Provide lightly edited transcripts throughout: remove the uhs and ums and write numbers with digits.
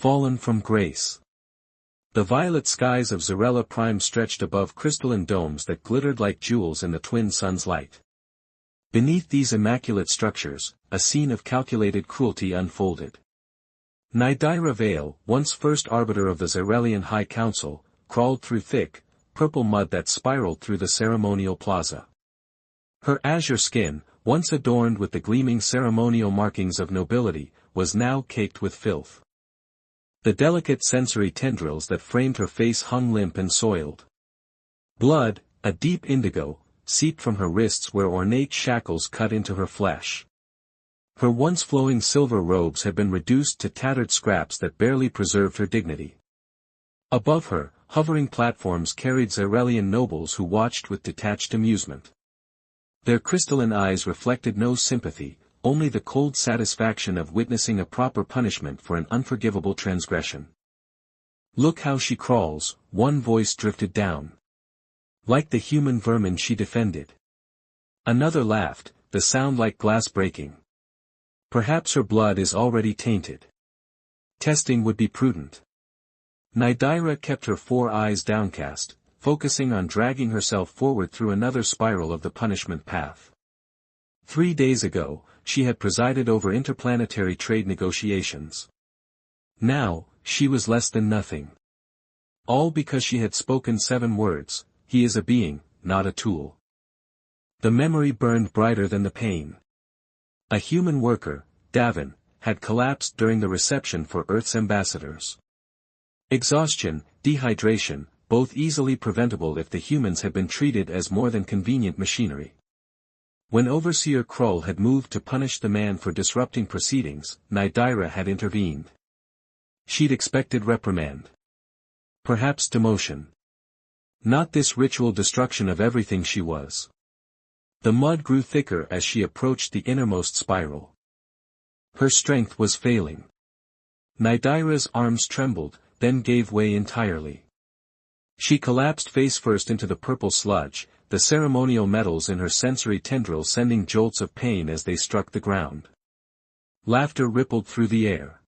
fallen from grace. The violet skies of Zarela Prime stretched above crystalline domes that glittered like jewels in the twin sun's light. Beneath these immaculate structures, a scene of calculated cruelty unfolded. Nydaira Vale, once first arbiter of the Zarelian High Council, crawled through thick, purple mud that spiraled through the ceremonial plaza. Her azure skin, once adorned with the gleaming ceremonial markings of nobility, was now caked with filth. The delicate sensory tendrils that framed her face hung limp and soiled. Blood, a deep indigo, seeped from her wrists where ornate shackles cut into her flesh. Her once flowing silver robes had been reduced to tattered scraps that barely preserved her dignity. Above her, hovering platforms carried Zarelian nobles who watched with detached amusement. Their crystalline eyes reflected no sympathy, only the cold satisfaction of witnessing a proper punishment for an unforgivable transgression. "Look how she crawls," one voice drifted down. "Like the human vermin she defended." Another laughed, the sound like glass breaking. "Perhaps her blood is already tainted. Testing would be prudent." Nydaira kept her 4 eyes downcast, focusing on dragging herself forward through another spiral of the punishment path. 3 days ago, she had presided over interplanetary trade negotiations. Now, she was less than nothing. All because she had spoken 7 words, "He is a being, not a tool." The memory burned brighter than the pain. A human worker, Davin, had collapsed during the reception for Earth's ambassadors. Exhaustion, dehydration, both easily preventable if the humans had been treated as more than convenient machinery. When Overseer Krull had moved to punish the man for disrupting proceedings, Nydaira had intervened. She'd expected reprimand. Perhaps demotion. Not this ritual destruction of everything she was. The mud grew thicker as she approached the innermost spiral. Her strength was failing. Nydaira's arms trembled, then gave way entirely. She collapsed face first into the purple sludge, the ceremonial metals in her sensory tendrils sending jolts of pain as they struck the ground. Laughter rippled through the air.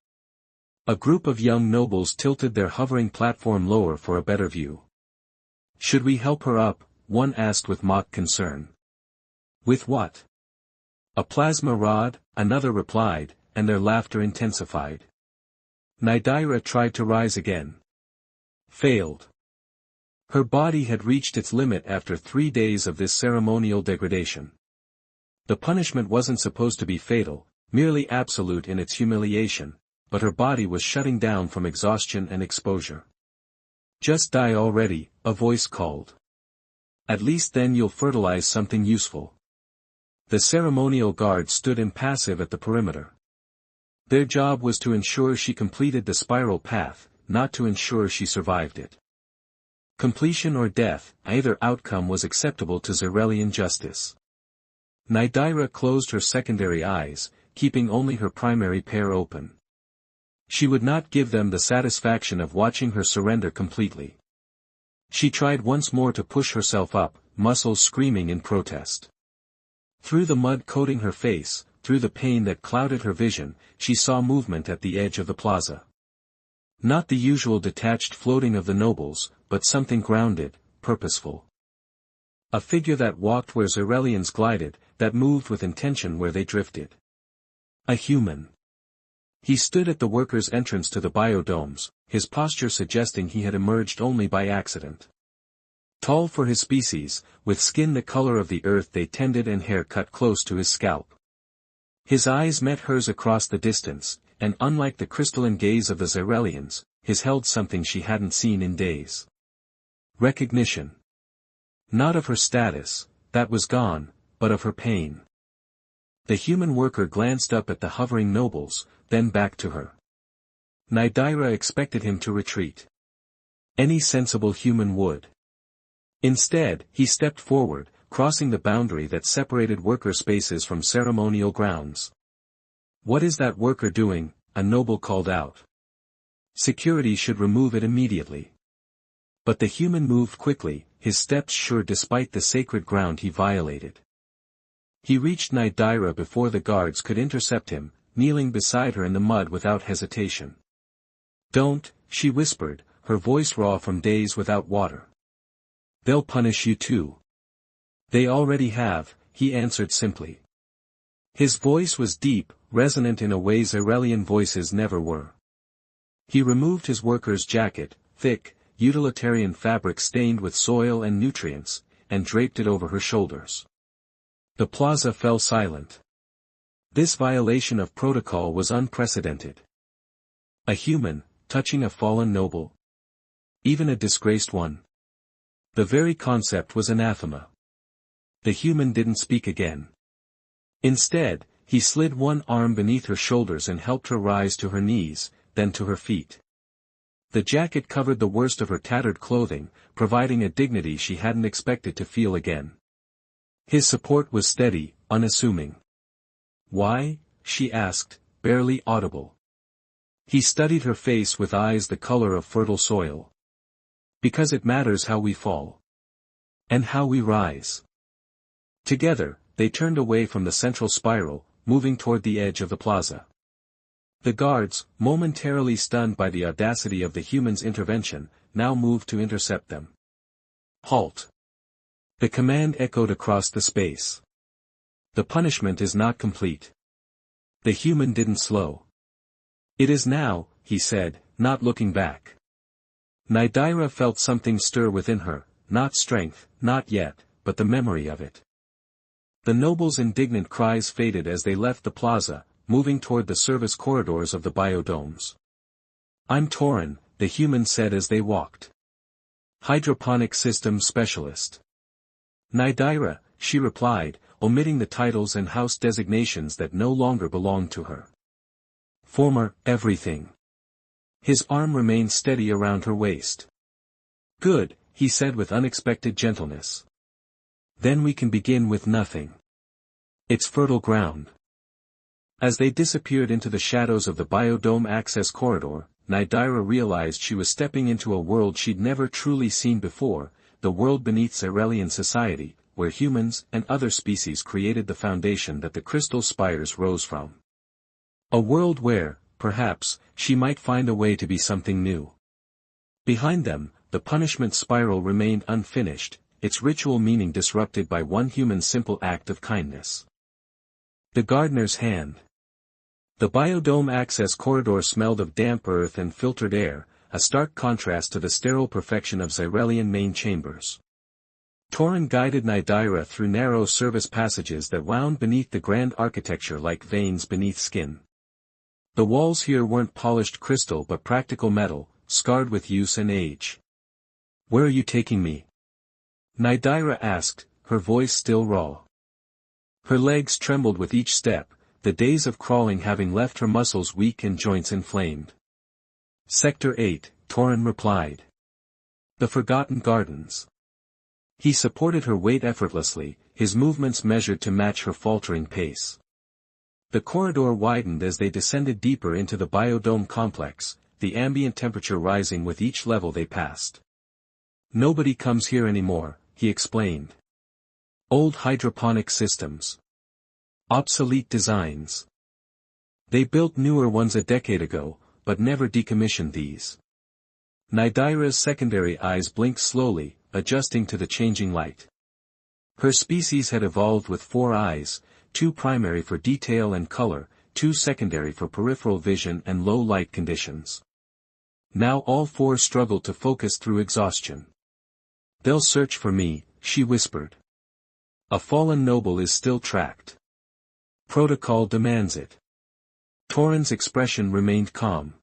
A group of young nobles tilted their hovering platform lower for a better view. "Should we help her up?" one asked with mock concern. "With what?" "A plasma rod," another replied, and their laughter intensified. Nydaira tried to rise again. Failed. Her body had reached its limit after 3 days of this ceremonial degradation. The punishment wasn't supposed to be fatal, merely absolute in its humiliation, but her body was shutting down from exhaustion and exposure. "Just die already," a voice called. "At least then you'll fertilize something useful." The ceremonial guards stood impassive at the perimeter. Their job was to ensure she completed the spiral path, not to ensure she survived it. Completion or death, either outcome was acceptable to Zarelian justice. Nydaira closed her secondary eyes, keeping only her primary pair open. She would not give them the satisfaction of watching her surrender completely. She tried once more to push herself up, muscles screaming in protest. Through the mud coating her face, through the pain that clouded her vision, she saw movement at the edge of the plaza. Not the usual detached floating of the nobles, but something grounded, purposeful. A figure that walked where Zarelians glided, that moved with intention where they drifted. A human. He stood at the workers' entrance to the biodomes, his posture suggesting he had emerged only by accident. Tall for his species, with skin the color of the earth they tended and hair cut close to his scalp. His eyes met hers across the distance, and unlike the crystalline gaze of the Zarelians, his held something she hadn't seen in days. Recognition. Not of her status, that was gone, but of her pain. The human worker glanced up at the hovering nobles, then back to her. Nydaira expected him to retreat. Any sensible human would. Instead, he stepped forward, crossing the boundary that separated worker spaces from ceremonial grounds. "What is that worker doing?" a noble called out. "Security should remove it immediately." But the human moved quickly, his steps sure despite the sacred ground he violated. He reached Nydaira before the guards could intercept him, kneeling beside her in the mud without hesitation. Don't, she whispered, her voice raw from days without water. They'll punish you too. They already have, he answered simply. His voice was deep, resonant in a way Xyrelian voices never were. He removed his worker's jacket, thick, utilitarian fabric stained with soil and nutrients, and draped it over her shoulders. The plaza fell silent. This violation of protocol was unprecedented. A human, touching a fallen noble. Even a disgraced one. The very concept was anathema. The human didn't speak again. Instead, he slid one arm beneath her shoulders and helped her rise to her knees, then to her feet. The jacket covered the worst of her tattered clothing, providing a dignity she hadn't expected to feel again. His support was steady, unassuming. Why? She asked, barely audible. He studied her face with eyes the color of fertile soil. Because it matters how we fall. And how we rise. Together, they turned away from the central spiral, moving toward the edge of the plaza. The guards, momentarily stunned by the audacity of the human's intervention, now moved to intercept them. Halt! The command echoed across the space. The punishment is not complete. The human didn't slow. It is now, he said, not looking back. Nidira felt something stir within her, not strength, not yet, but the memory of it. The nobles' indignant cries faded as they left the plaza, moving toward the service corridors of the biodomes. I'm Torin, the human said as they walked. Hydroponic systems specialist. Nidira, she replied, omitting the titles and house designations that no longer belonged to her. Former, everything. His arm remained steady around her waist. Good, he said with unexpected gentleness. Then we can begin with nothing. It's fertile ground. As they disappeared into the shadows of the biodome access corridor, Nidira realized she was stepping into a world she'd never truly seen before, the world beneath Xyrelian society, where humans and other species created the foundation that the crystal spires rose from. A world where, perhaps, she might find a way to be something new. Behind them, the punishment spiral remained unfinished, its ritual meaning disrupted by one human's simple act of kindness. The gardener's hand. The biodome access corridor smelled of damp earth and filtered air, a stark contrast to the sterile perfection of Xyrelian main chambers. Torin guided Nidira through narrow service passages that wound beneath the grand architecture like veins beneath skin. The walls here weren't polished crystal but practical metal, scarred with use and age. Where are you taking me? Nidira asked, her voice still raw. Her legs trembled with each step, the days of crawling having left her muscles weak and joints inflamed. Sector 8, Torin replied. The Forgotten Gardens. He supported her weight effortlessly, his movements measured to match her faltering pace. The corridor widened as they descended deeper into the biodome complex, the ambient temperature rising with each level they passed. Nobody comes here anymore, he explained. Old hydroponic systems. Obsolete designs. They built newer ones a decade ago, but never decommissioned these. Nidira's secondary eyes blinked slowly, adjusting to the changing light. Her species had evolved with 4 eyes, 2 primary for detail and color, 2 secondary for peripheral vision and low light conditions. Now all 4 struggled to focus through exhaustion. They'll search for me, she whispered. A fallen noble is still tracked. Protocol demands it. Torin's expression remained calm.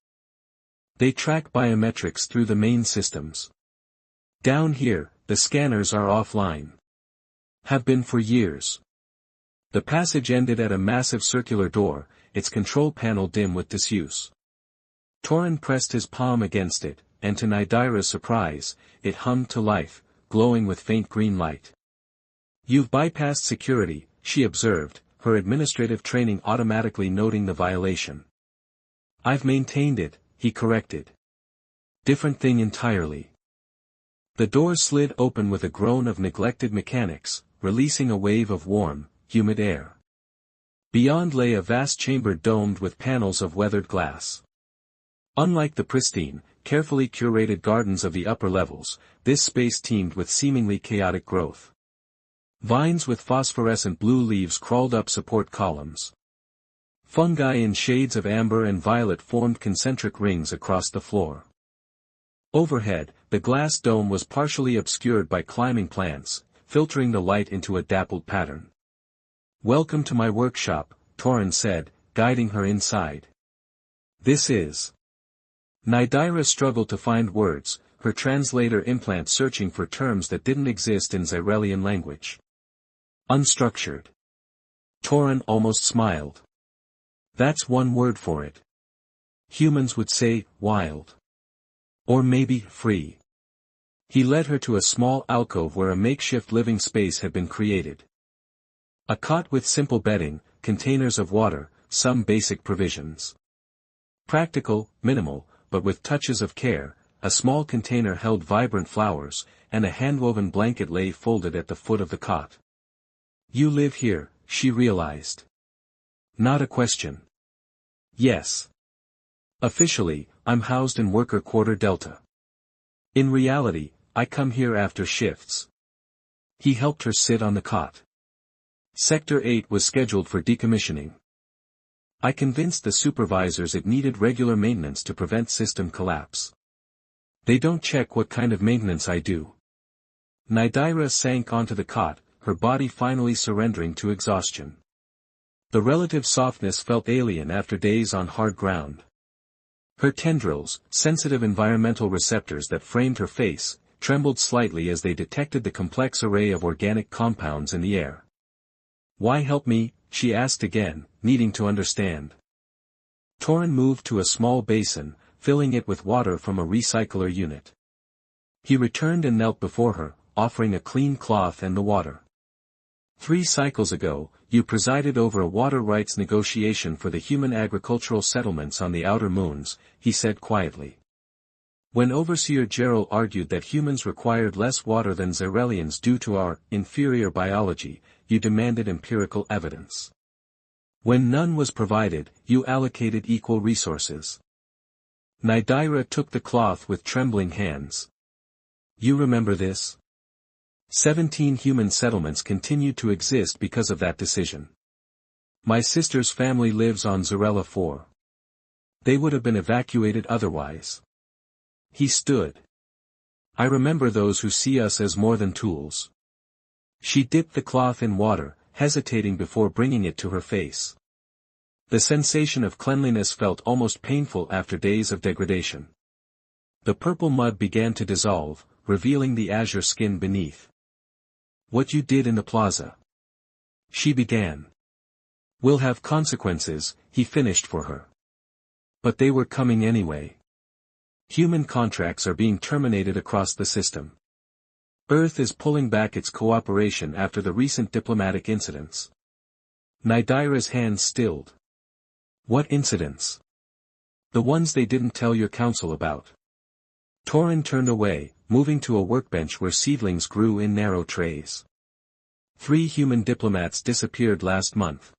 They track biometrics through the main systems. Down here, the scanners are offline. Have been for years. The passage ended at a massive circular door, its control panel dim with disuse. Torin pressed his palm against it, and to Nidira's surprise, it hummed to life, glowing with faint green light. You've bypassed security, she observed, her administrative training automatically noting the violation. I've maintained it, he corrected. Different thing entirely. The door slid open with a groan of neglected mechanics, releasing a wave of warm, humid air. Beyond lay a vast chamber domed with panels of weathered glass. Unlike the pristine, carefully curated gardens of the upper levels, this space teemed with seemingly chaotic growth. Vines with phosphorescent blue leaves crawled up support columns. Fungi in shades of amber and violet formed concentric rings across the floor. Overhead, the glass dome was partially obscured by climbing plants, filtering the light into a dappled pattern. "Welcome to my workshop," Torin said, guiding her inside. "This is..." Nidira struggled to find words, her translator implant searching for terms that didn't exist in Xyrelian language. "Unstructured." Torin almost smiled. "That's one word for it. Humans would say, wild. Or maybe, free." He led her to a small alcove where a makeshift living space had been created. A cot with simple bedding, containers of water, some basic provisions. Practical, minimal, but with touches of care, a small container held vibrant flowers, and a handwoven blanket lay folded at the foot of the cot. "You live here," she realized. Not a question. "Yes. Officially, I'm housed in Worker Quarter Delta. In reality, I come here after shifts." He helped her sit on the cot. Sector 8 was scheduled for decommissioning. "I convinced the supervisors it needed regular maintenance to prevent system collapse. They don't check what kind of maintenance I do." Nidira sank onto the cot, her body finally surrendering to exhaustion. The relative softness felt alien after days on hard ground. Her tendrils, sensitive environmental receptors that framed her face, trembled slightly as they detected the complex array of organic compounds in the air. "Why help me?" she asked again, needing to understand. Torin moved to a small basin, filling it with water from a recycler unit. He returned and knelt before her, offering a clean cloth and the water. "3 cycles ago, you presided over a water rights negotiation for the human agricultural settlements on the outer moons," he said quietly. "When Overseer Gerald argued that humans required less water than Xyrelians due to our inferior biology, you demanded empirical evidence. When none was provided, you allocated equal resources." Nidira took the cloth with trembling hands. "You remember this? 17 human settlements continued to exist because of that decision. My sister's family lives on Xyrella 4. They would have been evacuated otherwise." He stood. "I remember those who see us as more than tools." She dipped the cloth in water, hesitating before bringing it to her face. The sensation of cleanliness felt almost painful after days of degradation. The purple mud began to dissolve, revealing the azure skin beneath. "What you did in the plaza," she began, "will have consequences," he finished for her. "But they were coming anyway. Human contracts are being terminated across the system. Earth is pulling back its cooperation after the recent diplomatic incidents." Nidira's hands stilled. "What incidents?" "The ones they didn't tell your council about." Torin turned away, moving to a workbench where seedlings grew in narrow trays. 3 human diplomats disappeared last month.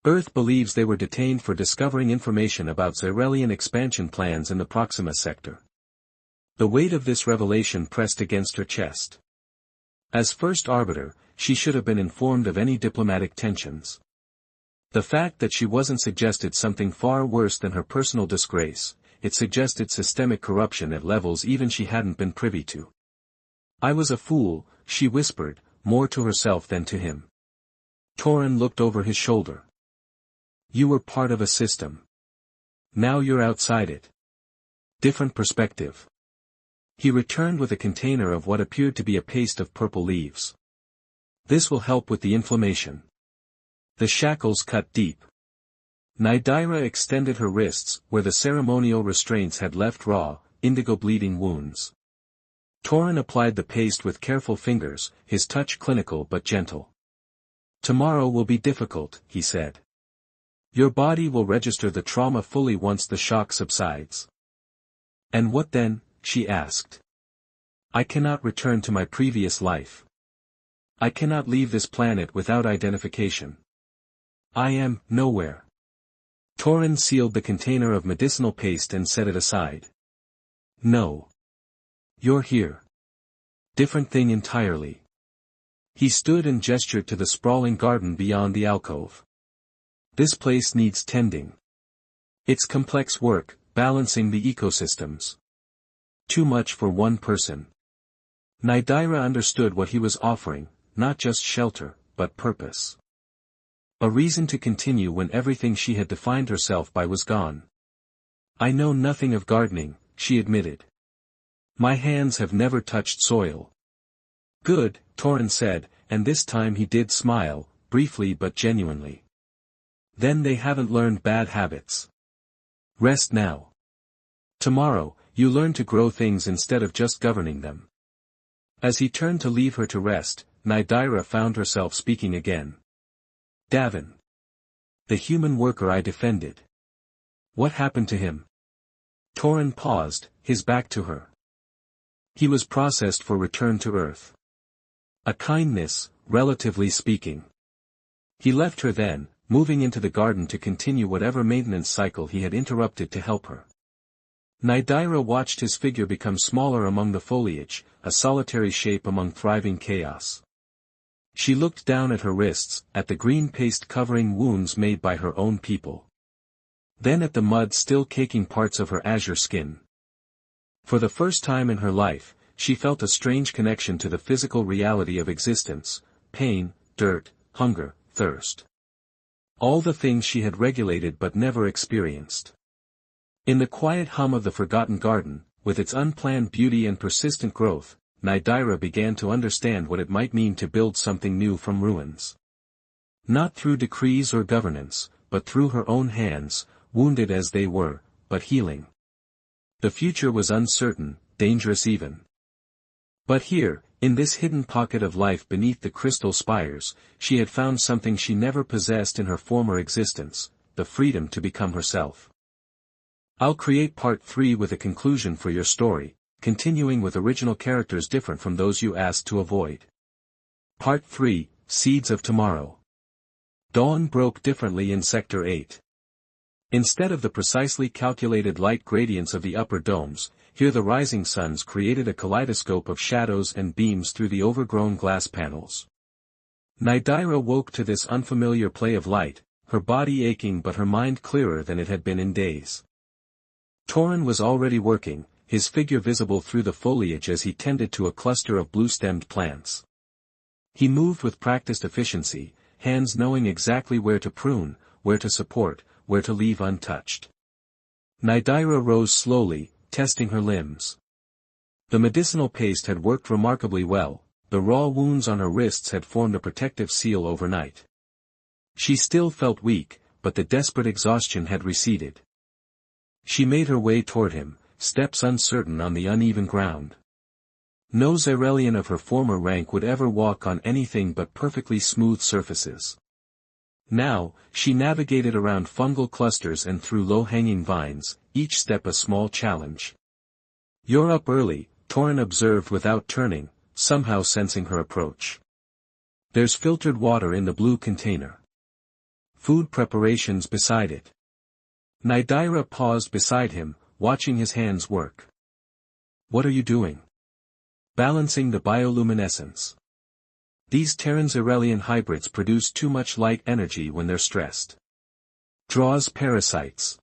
Earth believes they were detained for discovering information about Xyrelian expansion plans in the Proxima sector. The weight of this revelation pressed against her chest. As first arbiter, she should have been informed of any diplomatic tensions. The fact that she wasn't suggested something far worse than her personal disgrace, it suggested systemic corruption at levels even she hadn't been privy to. "I was a fool," she whispered, more to herself than to him. Torin looked over his shoulder. "You were part of a system. Now you're outside it. Different perspective." He returned with a container of what appeared to be a paste of purple leaves. "This will help with the inflammation." The shackles cut deep. Nidira extended her wrists, where the ceremonial restraints had left raw, indigo-bleeding wounds. Torin applied the paste with careful fingers, his touch clinical but gentle. "Tomorrow will be difficult," he said. "Your body will register the trauma fully once the shock subsides." "And what then?" she asked. "I cannot return to my previous life. I cannot leave this planet without identification. I am nowhere. Torin sealed the container of medicinal paste and set it aside. No. You're here. Different thing entirely. He stood and gestured to the sprawling garden beyond the alcove. This place needs tending. It's complex work, balancing the ecosystems. Too much for one person. Nydaira understood what he was offering, not just shelter, but purpose. A reason to continue when everything she had defined herself by was gone. I know nothing of gardening, she admitted. My hands have never touched soil. Good, Torin said, and this time he did smile, briefly but genuinely. Then they haven't learned bad habits. Rest now. Tomorrow, you learn to grow things instead of just governing them. As he turned to leave her to rest, Nydaira found herself speaking again. Davin. The human worker I defended. What happened to him? Torin paused, his back to her. He was processed for return to Earth. A kindness, relatively speaking. He left her then, moving into the garden to continue whatever maintenance cycle he had interrupted to help her. Nydaira watched his figure become smaller among the foliage, a solitary shape among thriving chaos. She looked down at her wrists, at the green paste covering wounds made by her own people. Then at the mud still caking parts of her azure skin. For the first time in her life, she felt a strange connection to the physical reality of existence: pain, dirt, hunger, thirst. All the things she had regulated but never experienced. In the quiet hum of the forgotten garden, with its unplanned beauty and persistent growth, Nydaira began to understand what it might mean to build something new from ruins. Not through decrees or governance, but through her own hands, wounded as they were, but healing. The future was uncertain, dangerous even. But here, in this hidden pocket of life beneath the crystal spires, she had found something she never possessed in her former existence: the freedom to become herself. I'll create part 3 with a conclusion for your story, continuing with original characters different from those you asked to avoid. Part 3, Seeds of Tomorrow. Dawn broke differently in Sector 8. Instead of the precisely calculated light gradients of the upper domes, here the rising suns created a kaleidoscope of shadows and beams through the overgrown glass panels. Nydaira woke to this unfamiliar play of light, her body aching but her mind clearer than it had been in days. Torin was already working, his figure visible through the foliage as he tended to a cluster of blue-stemmed plants. He moved with practiced efficiency, hands knowing exactly where to prune, where to support, where to leave untouched. Nydaira rose slowly, testing her limbs. The medicinal paste had worked remarkably well, the raw wounds on her wrists had formed a protective seal overnight. She still felt weak, but the desperate exhaustion had receded. She made her way toward him, steps uncertain on the uneven ground. No Xyrelian of her former rank would ever walk on anything but perfectly smooth surfaces. Now, she navigated around fungal clusters and through low-hanging vines, each step a small challenge. You're up early, Torin observed without turning, somehow sensing her approach. There's filtered water in the blue container. Food preparations beside it. Nydaira paused beside him, watching his hands work. What are you doing? Balancing the bioluminescence. These Terran-Xyrelian hybrids produce too much light energy when they're stressed. Draws parasites.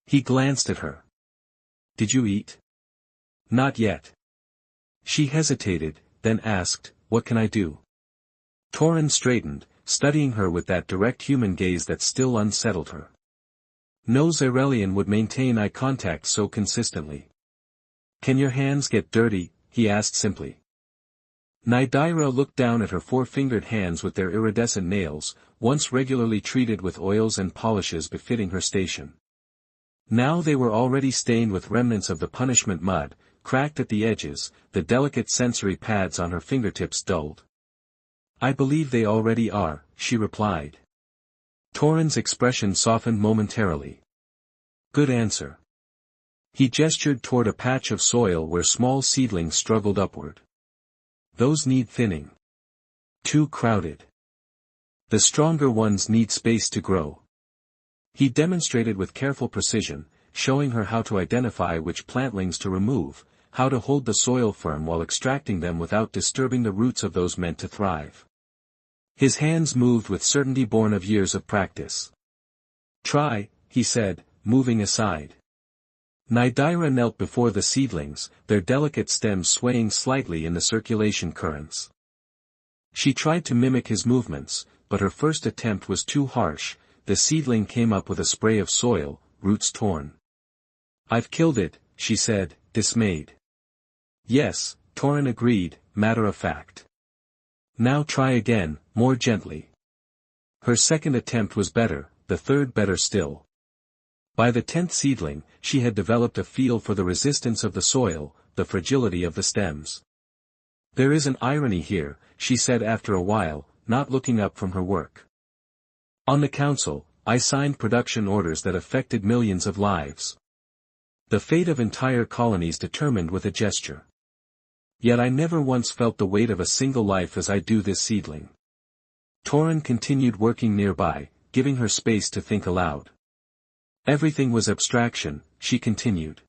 He glanced at her. Did you eat? Not yet. She hesitated, then asked, what can I do? Torin straightened, studying her with that direct human gaze that still unsettled her. No Xyrelian would maintain eye contact so consistently. Can your hands get dirty? He asked simply. Nydaira looked down at her four-fingered hands with their iridescent nails, once regularly treated with oils and polishes befitting her station. Now they were already stained with remnants of the punishment mud, cracked at the edges, the delicate sensory pads on her fingertips dulled. I believe they already are, she replied. Torin's expression softened momentarily. Good answer. He gestured toward a patch of soil where small seedlings struggled upward. Those need thinning. Too crowded. The stronger ones need space to grow. He demonstrated with careful precision, showing her how to identify which plantlings to remove, how to hold the soil firm while extracting them without disturbing the roots of those meant to thrive. His hands moved with certainty born of years of practice. "Try," he said, moving aside. Nidira knelt before the seedlings, their delicate stems swaying slightly in the circulation currents. She tried to mimic his movements, but her first attempt was too harsh. The seedling came up with a spray of soil, roots torn. "I've killed it," she said, dismayed. "Yes," Torin agreed, matter of fact. "Now try again, more gently." Her second attempt was better, the third better still. By the 10th seedling, she had developed a feel for the resistance of the soil, the fragility of the stems. "There is an irony here," she said after a while, not looking up from her work. "On the council, I signed production orders that affected millions of lives. The fate of entire colonies determined with a gesture. Yet I never once felt the weight of a single life as I do this seedling." Torin continued working nearby, giving her space to think aloud. "Everything was abstraction," she continued.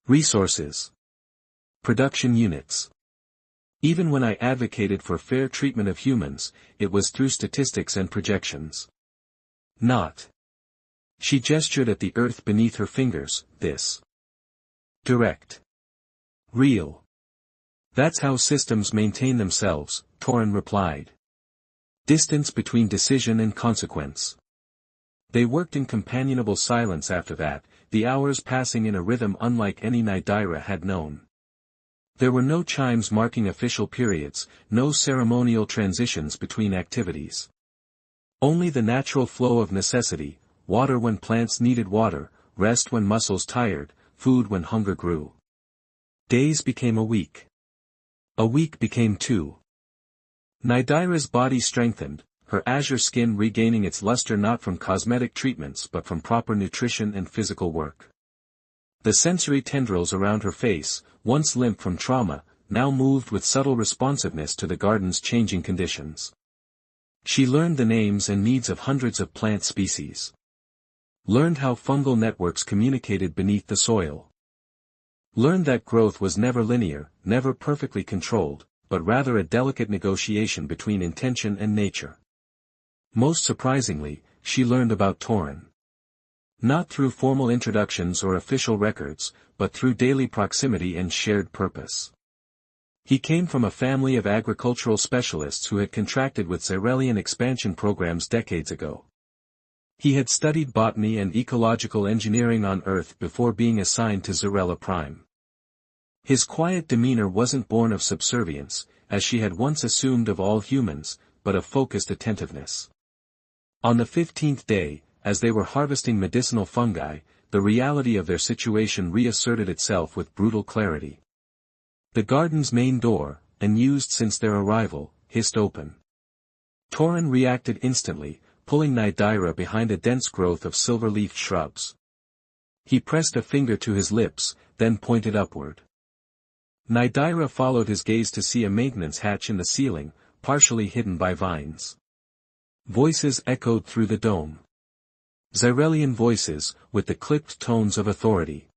"Resources. Production units. Even when I advocated for fair treatment of humans, it was through statistics and projections. Not." She gestured at the earth beneath her fingers, "this. Direct. Real. That's how systems maintain themselves," Torin replied. "Distance between decision and consequence." They worked in companionable silence after that, the hours passing in a rhythm unlike any Nidira had known. There were no chimes marking official periods, no ceremonial transitions between activities. Only the natural flow of necessity, water when plants needed water, rest when muscles tired, food when hunger grew. Days became a week. A week became 2. Nidira's body strengthened, her azure skin regaining its luster not from cosmetic treatments but from proper nutrition and physical work. The sensory tendrils around her face, once limp from trauma, now moved with subtle responsiveness to the garden's changing conditions. She learned the names and needs of hundreds of plant species. Learned how fungal networks communicated beneath the soil. Learned that growth was never linear, never perfectly controlled, but rather a delicate negotiation between intention and nature. Most surprisingly, she learned about Torin. Not through formal introductions or official records, but through daily proximity and shared purpose. He came from a family of agricultural specialists who had contracted with Xyrelian expansion programs decades ago. He had studied botany and ecological engineering on Earth before being assigned to Xyrella Prime. His quiet demeanor wasn't born of subservience, as she had once assumed of all humans, but of focused attentiveness. On the 15th day, as they were harvesting medicinal fungi, the reality of their situation reasserted itself with brutal clarity. The garden's main door, unused since their arrival, hissed open. Torin reacted instantly, pulling Nidira behind a dense growth of silver-leafed shrubs. He pressed a finger to his lips, then pointed upward. Nidira followed his gaze to see a maintenance hatch in the ceiling, partially hidden by vines. Voices echoed through the dome. Xyrelian voices, with the clipped tones of authority.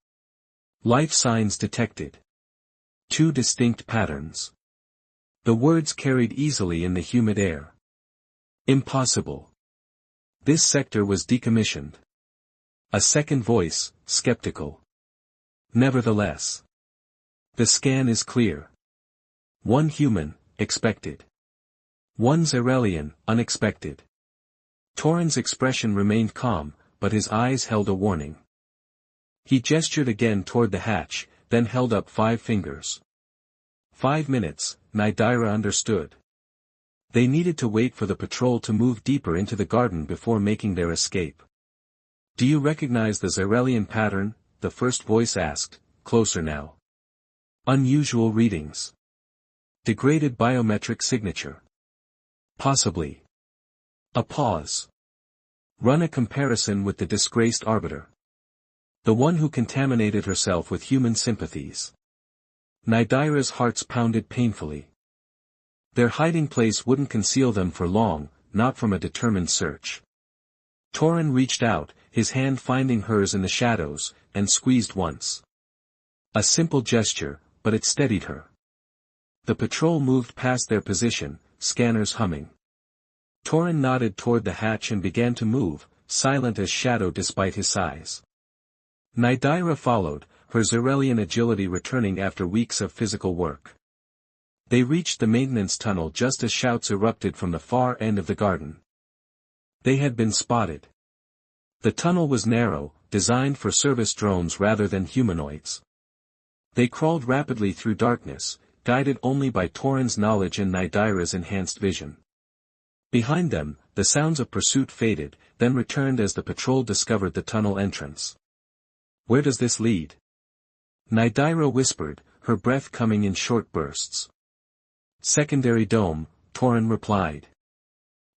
Life signs detected. 2 distinct patterns. The words carried easily in the humid air. Impossible. This sector was decommissioned. A second voice, skeptical. Nevertheless. The scan is clear. 1 human, expected. 1 Xyrelian, unexpected. Torin's expression remained calm, but his eyes held a warning. He gestured again toward the hatch, then held up 5 fingers. 5 minutes, Nidira understood. They needed to wait for the patrol to move deeper into the garden before making their escape. "Do you recognize the Xyrelian pattern?" the first voice asked, closer now. "Unusual readings. Degraded biometric signature. Possibly." A pause. "Run a comparison with the disgraced arbiter. The one who contaminated herself with human sympathies." Nidira's hearts pounded painfully. Their hiding place wouldn't conceal them for long, not from a determined search. Torin reached out, his hand finding hers in the shadows, and squeezed once. A simple gesture, but it steadied her. The patrol moved past their position, scanners humming. Torin nodded toward the hatch and began to move, silent as shadow despite his size. Nidira followed, her Zarelian agility returning after weeks of physical work. They reached the maintenance tunnel just as shouts erupted from the far end of the garden. They had been spotted. The tunnel was narrow, designed for service drones rather than humanoids. They crawled rapidly through darkness, guided only by Torin's knowledge and Nidira's enhanced vision. Behind them, the sounds of pursuit faded, then returned as the patrol discovered the tunnel entrance. "Where does this lead?" Nidira whispered, her breath coming in short bursts. "Secondary dome," Torin replied.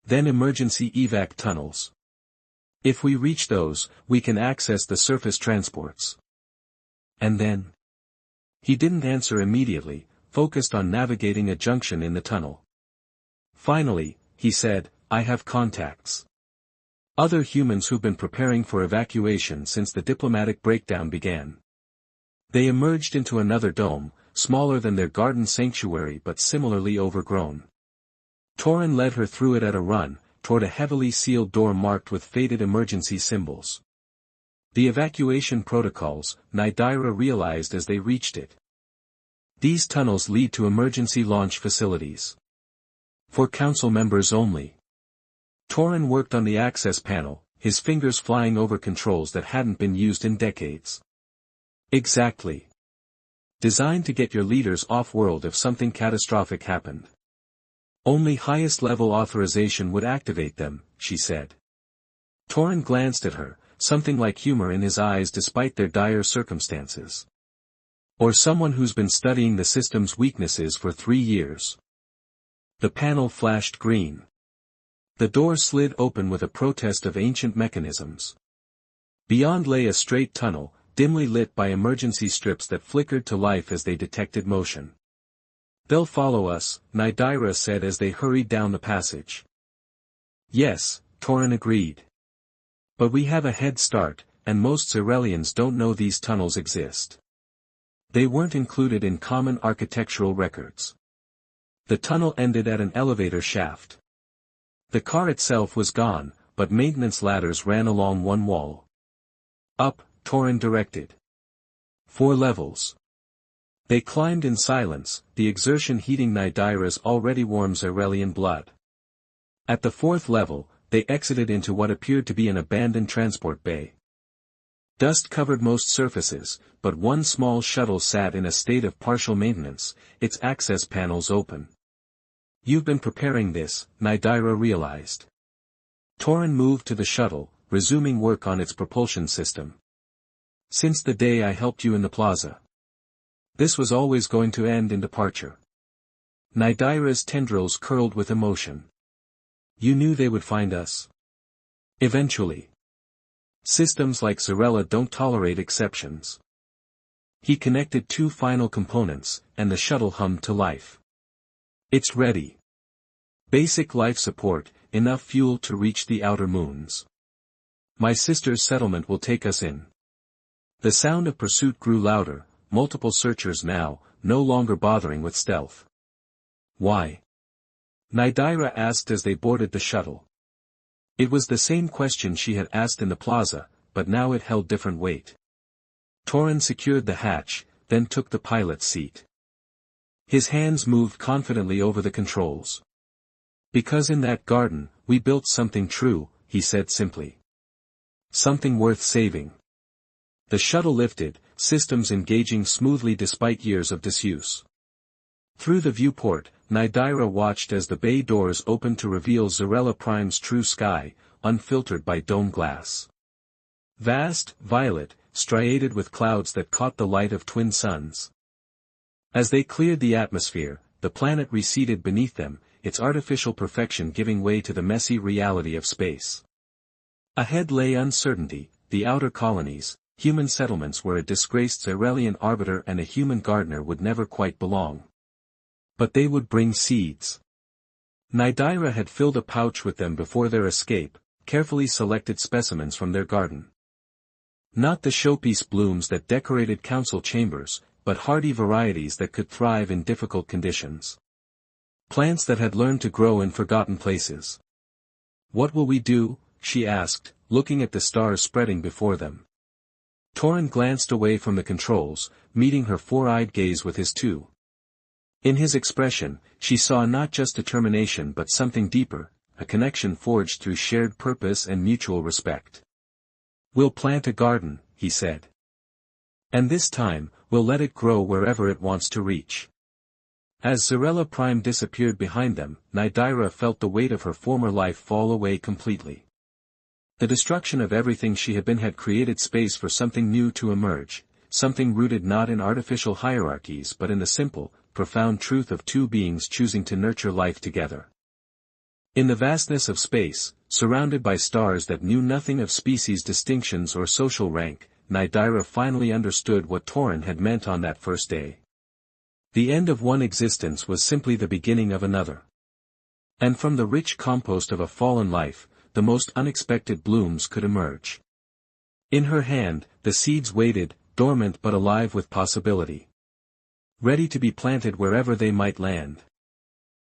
"Then emergency evac tunnels. If we reach those, we can access the surface transports." "And then?" He didn't answer immediately, focused on navigating a junction in the tunnel. "Finally," he said, "I have contacts. Other humans who've been preparing for evacuation since the diplomatic breakdown began." They emerged into another dome, smaller than their garden sanctuary but similarly overgrown. Torin led her through it at a run, toward a heavily sealed door marked with faded emergency symbols. The evacuation protocols, Nidira realized as they reached it. These tunnels lead to emergency launch facilities. For council members only. Torin worked on the access panel, his fingers flying over controls that hadn't been used in decades. Exactly. Designed to get your leaders off-world if something catastrophic happened. Only highest-level authorization would activate them, she said. Torin glanced at her, something like humor in his eyes despite their dire circumstances. Or someone who's been studying the system's weaknesses for 3 years. The panel flashed green. The door slid open with a protest of ancient mechanisms. Beyond lay a straight tunnel, dimly lit by emergency strips that flickered to life as they detected motion. "They'll follow us," Nidira said as they hurried down the passage. "Yes," Torin agreed. "But we have a head start, and most Zarelians don't know these tunnels exist. They weren't included in common architectural records." The tunnel ended at an elevator shaft. The car itself was gone, but maintenance ladders ran along one wall. "Up," Torin directed. 4 levels. They climbed in silence, the exertion heating Nidira's already warm Zarelian blood. At the 4th level, they exited into what appeared to be an abandoned transport bay. Dust covered most surfaces, but one small shuttle sat in a state of partial maintenance, its access panels open. "You've been preparing this," Nidira realized. Torin moved to the shuttle, resuming work on its propulsion system. "Since the day I helped you in the plaza. This was always going to end in departure." Nidira's tendrils curled with emotion. "You knew they would find us. Eventually. Systems like Zarela don't tolerate exceptions." He connected 2 final components, and the shuttle hummed to life. "It's ready. Basic life support, enough fuel to reach the outer moons. My sister's settlement will take us in." The sound of pursuit grew louder, multiple searchers now, no longer bothering with stealth. "Why?" Nidira asked as they boarded the shuttle. It was the same question she had asked in the plaza, but now it held different weight. Torin secured the hatch, then took the pilot's seat. His hands moved confidently over the controls. "Because in that garden, we built something true," he said simply. "Something worth saving." The shuttle lifted, systems engaging smoothly despite years of disuse. Through the viewport, Nidira watched as the bay doors opened to reveal Zarela Prime's true sky, unfiltered by dome glass. Vast, violet, striated with clouds that caught the light of twin suns. As they cleared the atmosphere, the planet receded beneath them, its artificial perfection giving way to the messy reality of space. Ahead lay uncertainty, the outer colonies, human settlements where a disgraced Zarelian arbiter and a human gardener would never quite belong. But they would bring seeds. Nidira had filled a pouch with them before their escape, carefully selected specimens from their garden. Not the showpiece blooms that decorated council chambers, but hardy varieties that could thrive in difficult conditions. Plants that had learned to grow in forgotten places. "What will we do?" she asked, looking at the stars spreading before them. Torrin glanced away from the controls, meeting her four-eyed gaze with his too. In his expression, she saw not just determination but something deeper, a connection forged through shared purpose and mutual respect. "We'll plant a garden," he said. "And this time, we'll let it grow wherever it wants to reach." As Zarela Prime disappeared behind them, Nidira felt the weight of her former life fall away completely. The destruction of everything she had been had created space for something new to emerge, something rooted not in artificial hierarchies but in the simple, profound truth of two beings choosing to nurture life together. In the vastness of space, surrounded by stars that knew nothing of species distinctions or social rank, Nidira finally understood what Torrin had meant on that first day. The end of one existence was simply the beginning of another. And from the rich compost of a fallen life, the most unexpected blooms could emerge. In her hand, the seeds waited, dormant but alive with possibility. Ready to be planted wherever they might land.